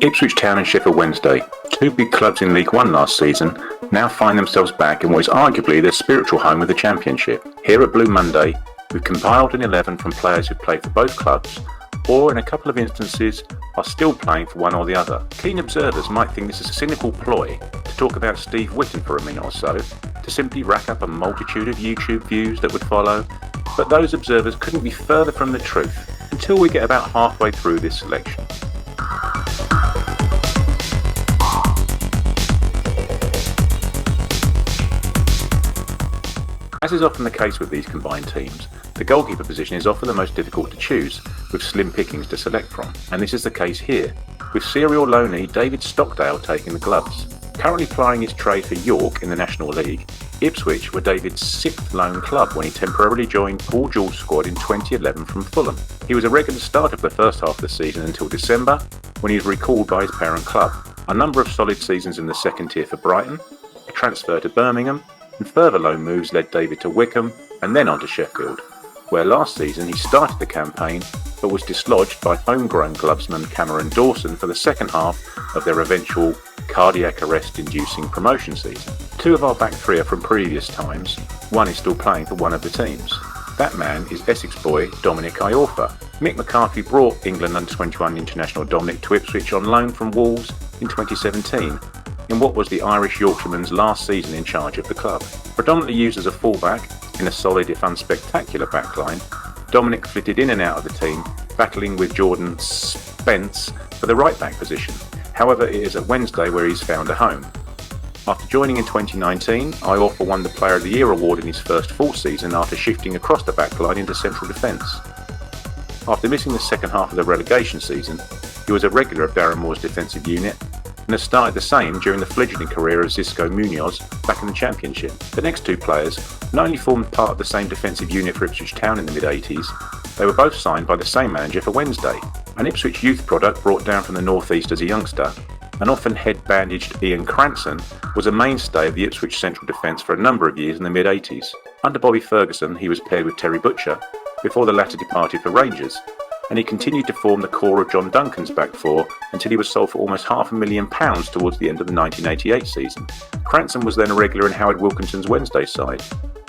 Ipswich Town and Sheffield Wednesday, two big clubs in League One last season, now find themselves back in what is arguably their spiritual home of the Championship. Here at Blue Monday, we've compiled an 11 from players who played for both clubs, or in a couple of instances are still playing for one or the other. Keen observers might think this is a cynical ploy to talk about Steve Whitten for a minute or so, to simply rack up a multitude of YouTube views that would follow, but those observers couldn't be further from the truth until we get about halfway through this selection. As is often the case with these combined teams, the goalkeeper position is often the most difficult to choose, with slim pickings to select from, and this is the case here, with serial loanee David Stockdale taking the gloves. Currently plying his trade for York in the National League, Ipswich were David's sixth loan club when he temporarily joined Paul Jewell's squad in 2011 from Fulham. He was a regular starter for the first half of the season until December, when he was recalled by his parent club. A number of solid seasons in the second tier for Brighton, a transfer to Birmingham, and further loan moves led David to Wycombe and then on to Sheffield, where last season he started the campaign but was dislodged by homegrown clubsman Cameron Dawson for the second half of their eventual cardiac arrest-inducing promotion season. Two of our back three are from previous times, one is still playing for one of the teams. That man is Essex boy Dominic Iorfa. Mick McCarthy brought England under-21 international Dominic to Ipswich on loan from Wolves in 2017, in what was the Irish Yorkshireman's last season in charge of the club. Predominantly used as a fullback in a solid if unspectacular backline, Dominic flitted in and out of the team, battling with Jordan Spence for the right back position. However, it is at Wednesday where he's found a home. After joining in 2019, Iorfa won the Player of the Year award in his first full season after shifting across the backline into central defence. After missing the second half of the relegation season, he was a regular of Darren Moore's defensive unit and has started the same during the fledgling career of Xisco Munoz back in the Championship. The next two players not only formed part of the same defensive unit for Ipswich Town in the mid-80s, they were both signed by the same manager for Wednesday. An Ipswich youth product brought down from the North East as a youngster, and often head-bandaged Ian Cranson was a mainstay of the Ipswich central defence for a number of years in the mid-80s. Under Bobby Ferguson, he was paired with Terry Butcher before the latter departed for Rangers, and he continued to form the core of John Duncan's back four until he was sold for almost £500,000 towards the end of the 1988 season. Cranson was then a regular in Howard Wilkinson's Wednesday side,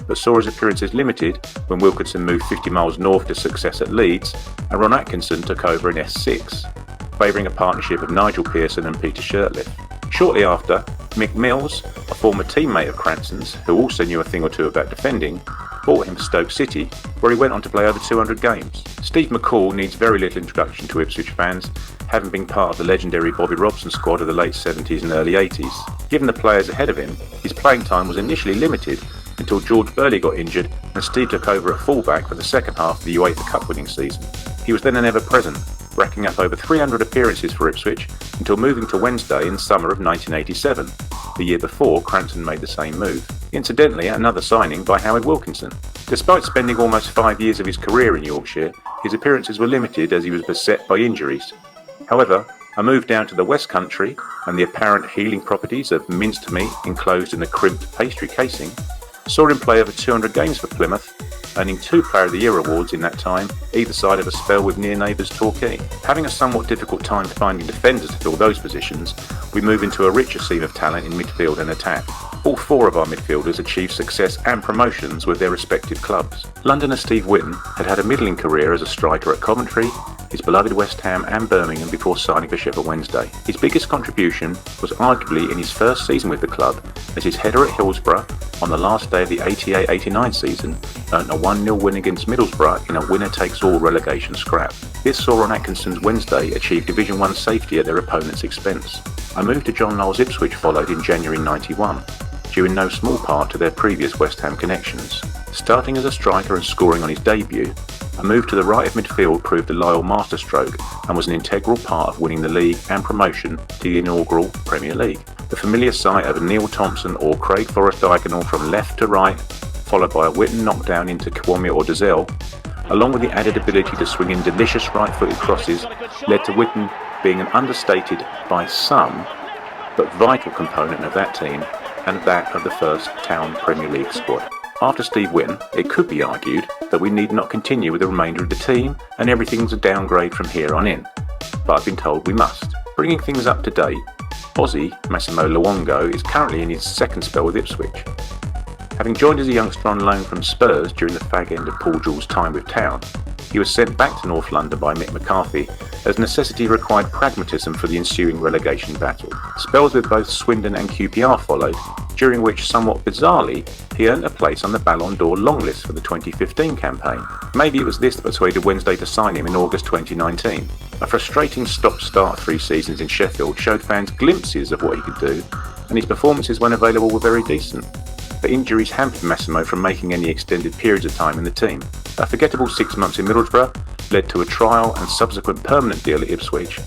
but saw his appearances limited when Wilkinson moved 50 miles north to success at Leeds and Ron Atkinson took over in S6, favouring a partnership of Nigel Pearson and Peter Shirtliff. Shortly after, Mick Mills, a former teammate of Cranson's who also knew a thing or two about defending, bought him for Stoke City, where he went on to play over 200 games. Steve McCall needs very little introduction to Ipswich fans, having been part of the legendary Bobby Robson squad of the late 70s and early 80s. Given the players ahead of him, his playing time was initially limited until George Burley got injured and Steve took over at fullback for the second half of the UEFA Cup winning season. He was then an ever-present, racking up over 300 appearances for Ipswich until moving to Wednesday in summer of 1987. The year before, Cranson made the same move. Incidentally, another signing by Howard Wilkinson. Despite spending almost 5 years of his career in Yorkshire, his appearances were limited as he was beset by injuries. However, a move down to the West Country and the apparent healing properties of minced meat enclosed in a crimped pastry casing saw him play over 200 games for Plymouth, earning 2 Player of the Year awards in that time, either side of a spell with near neighbours Torquay. Having a somewhat difficult time finding defenders to fill those positions, we move into a richer seam of talent in midfield and attack. All 4 of our midfielders achieved success and promotions with their respective clubs. Londoner Steve Whitten had a middling career as a striker at Coventry, his beloved West Ham and Birmingham before signing for Sheffield Wednesday. His biggest contribution was arguably in his first season with the club, as his header at Hillsborough on the last day of the 88-89 season earned a 1-0 win against Middlesbrough in a winner-takes-all relegation scrap. This saw Ron Atkinson's Wednesday achieve Division 1 safety at their opponent's expense. A move to John Knowles Ipswich followed in January '91, due in no small part to their previous West Ham connections. Starting as a striker and scoring on his debut, a move to the right of midfield proved a loyal masterstroke and was an integral part of winning the league and promotion to the inaugural Premier League. The familiar sight of a Neil Thompson or Craig Forrest diagonal from left to right, followed by a Whitten knockdown into Kwame or Dazelle, along with the added ability to swing in delicious right-footed crosses, led to Whitten being an understated by some, but vital component of that team and that of the first Town Premier League squad. After Steve Whitten, it could be argued that we need not continue with the remainder of the team and everything's a downgrade from here on in, but I've been told we must. Bringing things up to date, Aussie Massimo Luongo is currently in his second spell with Ipswich. Having joined as a youngster on loan from Spurs during the fag end of Paul Jewell's time with Town, he was sent back to North London by Mick McCarthy as necessity required pragmatism for the ensuing relegation battle. Spells with both Swindon and QPR followed, during which, somewhat bizarrely, he earned a place on the Ballon d'Or long list for the 2015 campaign. Maybe it was this that persuaded Wednesday to sign him in August 2019. A frustrating stop-start 3 seasons in Sheffield showed fans glimpses of what he could do, and his performances when available were very decent. But injuries hampered Massimo from making any extended periods of time in the team. A forgettable 6 months in Middlesbrough led to a trial and subsequent permanent deal at Ipswich,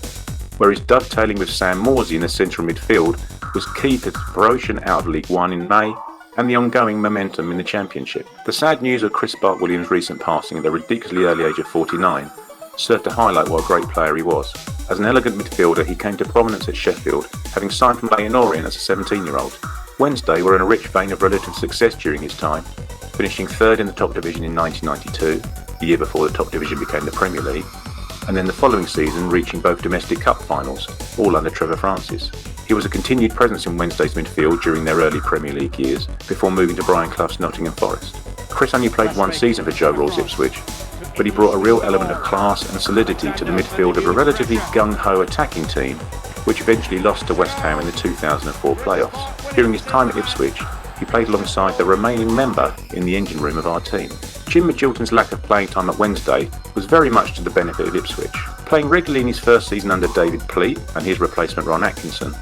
where his dovetailing with Sam Morsey in the central midfield was key to the promotion out of League One in May and the ongoing momentum in the Championship. The sad news of Chris Bart-Williams' recent passing at the ridiculously early age of 49 served to highlight what a great player he was. As an elegant midfielder, he came to prominence at Sheffield, having signed from Leyton Orient as a 17-year-old. Wednesday were in a rich vein of relative success during his time, finishing third in the top division in 1992, the year before the top division became the Premier League, and then the following season reaching both domestic cup finals, all under Trevor Francis. He was a continued presence in Wednesday's midfield during their early Premier League years, before moving to Brian Clough's Nottingham Forest. Chris only played 1 season for Joe Rawls Ipswich, but he brought a real element of class and solidity to the midfield of a relatively gung-ho attacking team, which eventually lost to West Ham in the 2004 playoffs. During his time at Ipswich, he played alongside the remaining member in the engine room of our team. Jim Magilton's lack of playing time at Wednesday was very much to the benefit of Ipswich. Playing regularly in his first season under David Pleat and his replacement Ron Atkinson,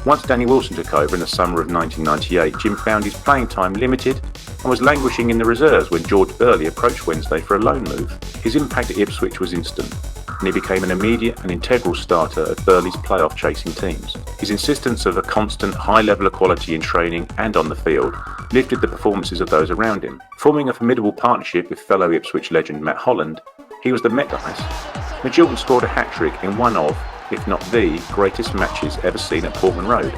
once Danny Wilson took over in the summer of 1998, Jim found his playing time limited and was languishing in the reserves when George Burley approached Wednesday for a loan move. His impact at Ipswich was instant, and he became an immediate and integral starter of Burley's playoff-chasing teams. His insistence of a constant high level of quality in training and on the field lifted the performances of those around him. Forming a formidable partnership with fellow Ipswich legend Matt Holland, he was the Metgeist. Magilton scored a hat-trick in one of, if not the, greatest matches ever seen at Portman Road,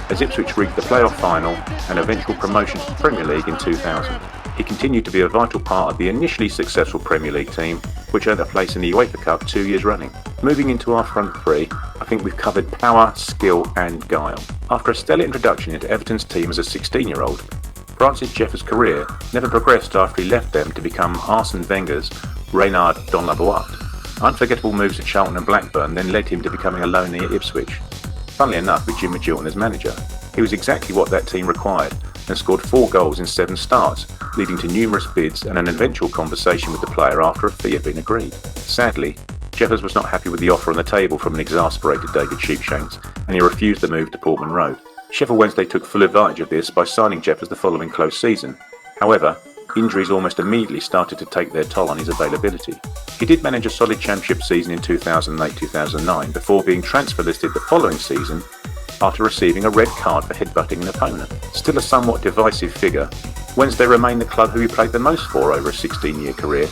as Ipswich reached the playoff final and eventual promotion to the Premier League in 2000. He continued to be a vital part of the initially successful Premier League team, which earned a place in the UEFA Cup 2 years running. Moving into our front three, I think we've covered power, skill and guile. After a stellar introduction into Everton's team as a 16-year-old, Francis Jeffer's career never progressed after he left them to become Arsene Wenger's Reynard Donlaboat. Unforgettable moves at Charlton and Blackburn then led him to becoming a loanee at Ipswich. Funnily enough, with Jim Magilton as manager, he was exactly what that team required and scored 4 goals in 7 starts, leading to numerous bids and an eventual conversation with the player after a fee had been agreed. Sadly, Jeffers was not happy with the offer on the table from an exasperated David Sheepshanks, and he refused the move to Portman Road. Sheffield Wednesday took full advantage of this by signing Jeffers the following close season. However, injuries almost immediately started to take their toll on his availability. He did manage a solid championship season in 2008-2009 before being transfer listed the following season after receiving a red card for headbutting an opponent. Still a somewhat divisive figure, Wednesday remained the club who he played the most for over a 16-year career,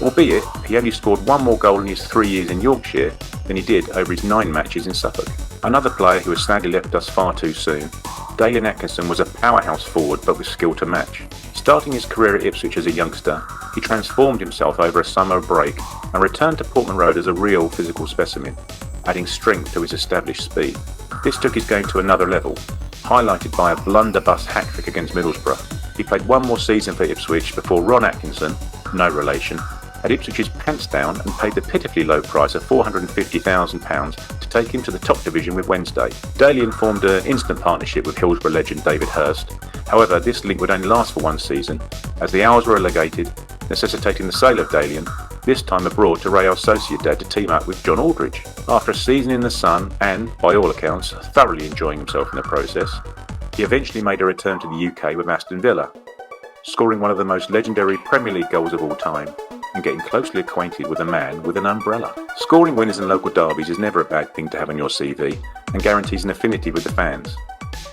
albeit he only scored 1 more goal in his 3 years in Yorkshire than he did over his 9 matches in Suffolk. Another player who has sadly left us far too soon, Dalian Atkinson was a powerhouse forward but with skill to match. Starting his career at Ipswich as a youngster, he transformed himself over a summer break and returned to Portman Road as a real physical specimen, adding strength to his established speed. This took his game to another level, highlighted by a blunderbuss hat-trick against Middlesbrough. He played 1 more season for Ipswich before Ron Atkinson, no relation, had Ipswich's pants down and paid the pitifully low price of £450,000 to take him to the top division with Wednesday. Dalian formed an instant partnership with Hillsborough legend David Hurst. However, this link would only last for 1 season, as the hours were relegated, necessitating the sale of Dalian, this time abroad to Real Sociedad to team up with John Aldridge. After a season in the sun and, by all accounts, thoroughly enjoying himself in the process, he eventually made a return to the UK with Aston Villa, scoring one of the most legendary Premier League goals of all time and getting closely acquainted with a man with an umbrella. Scoring winners in local derbies is never a bad thing to have on your CV and guarantees an affinity with the fans.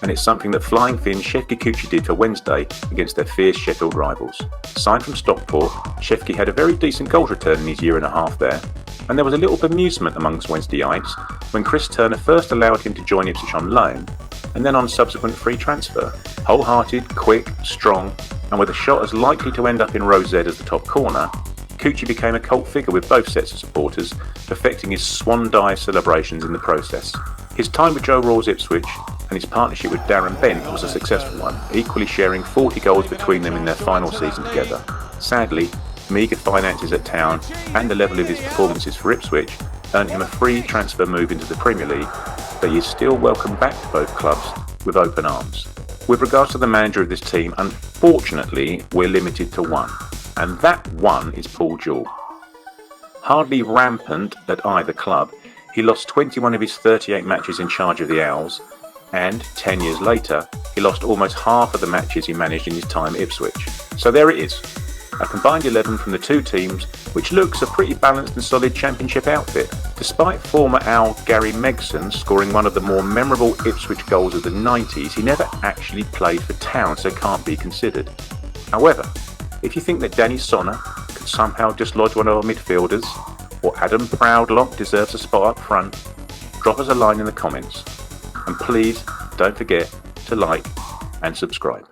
And it's something that Flying Finn Shefki Kuchi did for Wednesday against their fierce Sheffield rivals. Signed from Stockport, Shefki had a very decent goals return in his year and a half there, and there was a little bemusement amongst Wednesdayites when Chris Turner first allowed him to join Ipswich on loan and then on subsequent free transfer. Wholehearted, quick, strong, and with a shot as likely to end up in row Z as the top corner, Coochie became a cult figure with both sets of supporters, perfecting his swan dive celebrations in the process. His time with Joe Rawls Ipswich and his partnership with Darren Bent was a successful one, equally sharing 40 goals between them in their final season together. Sadly, meagre finances at Town and the level of his performances for Ipswich earned him a free transfer move into the Premier League, but he is still welcome back to both clubs with open arms. With regards to the manager of this team, unfortunately we're limited to one, and that one is Paul Jewell. Hardly rampant at either club, he lost 21 of his 38 matches in charge of the Owls, and 10 years later, he lost almost half of the matches he managed in his time at Ipswich. So there it is, a combined 11 from the two teams, which looks a pretty balanced and solid championship outfit. Despite former Owl Gary Megson scoring one of the more memorable Ipswich goals of the 90s, he never actually played for Town, so can't be considered. However, if you think that Danny Sonner could somehow dislodge one of our midfielders, or Adam Proudlock deserves a spot up front, drop us a line in the comments. And please don't forget to like and subscribe.